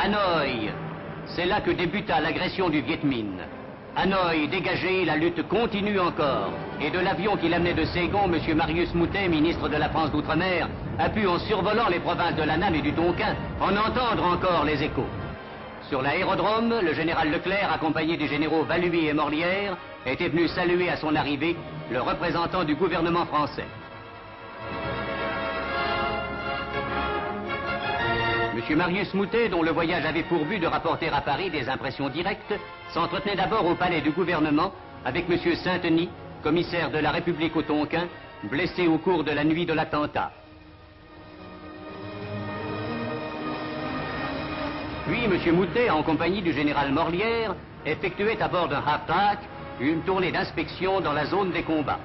Hanoï, c'est là que débuta l'agression du Viet Minh. Hanoï dégagé, la lutte continue encore. Et de l'avion qui l'amenait de Saigon, M. Marius Moutet, ministre de la France d'Outre-mer, a pu, en survolant les provinces de l'Annam et du Tonkin, en entendre encore les échos. Sur l'aérodrome, le général Leclerc, accompagné des généraux Valluy et Morlière, était venu saluer à son arrivée le représentant du gouvernement français. M. Marius Moutet, dont le voyage avait pour but de rapporter à Paris des impressions directes, s'entretenait d'abord au palais du gouvernement avec M. Saint-Denis, commissaire de la République au Tonkin, blessé au cours de la nuit de l'attentat. Puis M. Moutet, en compagnie du général Morlière, effectuait à bord d'un half-track une tournée d'inspection dans la zone des combats.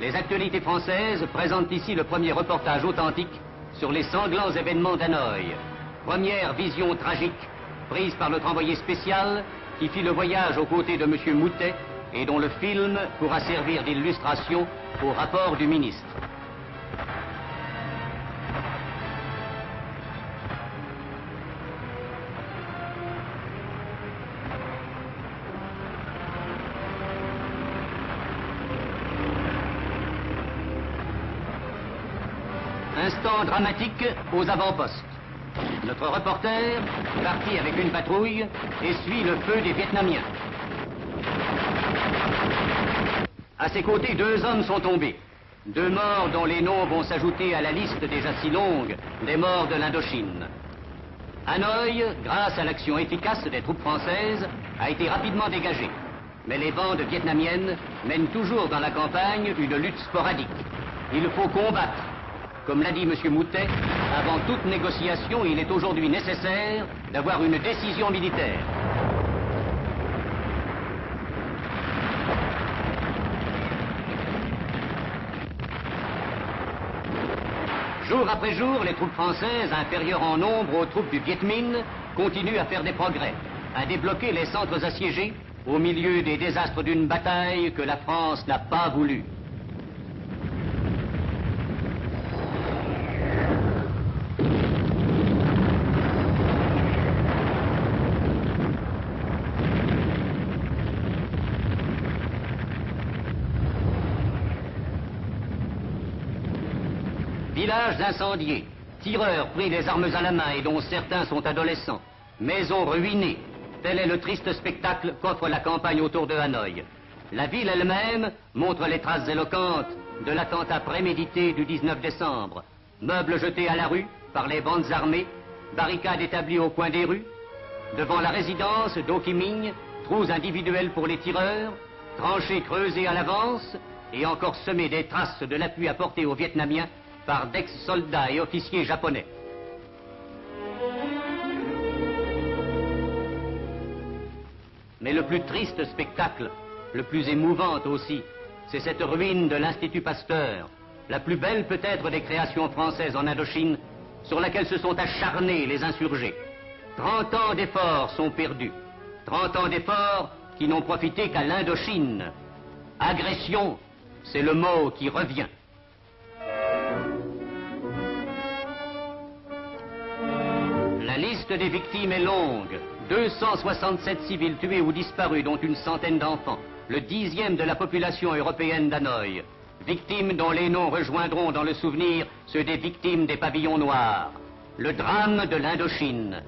Les actualités françaises présentent ici le premier reportage authentique sur les sanglants événements d'Hanoï. Première vision tragique prise par notre envoyé spécial qui fit le voyage aux côtés de M. Moutet et dont le film pourra servir d'illustration au rapport du ministre. Instant dramatique aux avant-postes. Notre reporter, parti avec une patrouille, essuie le feu des Vietnamiens. À ses côtés, 2 hommes sont tombés. 2 morts dont les noms vont s'ajouter à la liste déjà si longue des morts de l'Indochine. Hanoï, grâce à l'action efficace des troupes françaises, a été rapidement dégagé. Mais les bandes vietnamiennes mènent toujours dans la campagne une lutte sporadique. Il faut combattre. Comme l'a dit M. Moutet, avant toute négociation, il est aujourd'hui nécessaire d'avoir une décision militaire. Jour après jour, les troupes françaises, inférieures en nombre aux troupes du Viet Minh, continuent à faire des progrès, à débloquer les centres assiégés au milieu des désastres d'une bataille que la France n'a pas voulu. Villages incendiés, tireurs pris les armes à la main et dont certains sont adolescents, maisons ruinées, tel est le triste spectacle qu'offre la campagne autour de Hanoï. La ville elle-même montre les traces éloquentes de l'attentat prémédité du 19 décembre. Meubles jetés à la rue par les bandes armées, barricades établies au coin des rues, devant la résidence d'Ho Chi Minh, trous individuels pour les tireurs, tranchées creusées à l'avance et encore semées des traces de l'appui apporté aux Vietnamiens par d'ex-soldats et officiers japonais. Mais le plus triste spectacle, le plus émouvant aussi, c'est cette ruine de l'Institut Pasteur, la plus belle peut-être des créations françaises en Indochine, sur laquelle se sont acharnés les insurgés. 30 ans d'efforts sont perdus. 30 ans d'efforts qui n'ont profité qu'à l'Indochine. Agression, c'est le mot qui revient. La liste des victimes est longue. 267 civils tués ou disparus, dont une centaine d'enfants. Le 10e de la population européenne d'Hanoï. Victimes dont les noms rejoindront dans le souvenir ceux des victimes des pavillons noirs. Le drame de l'Indochine.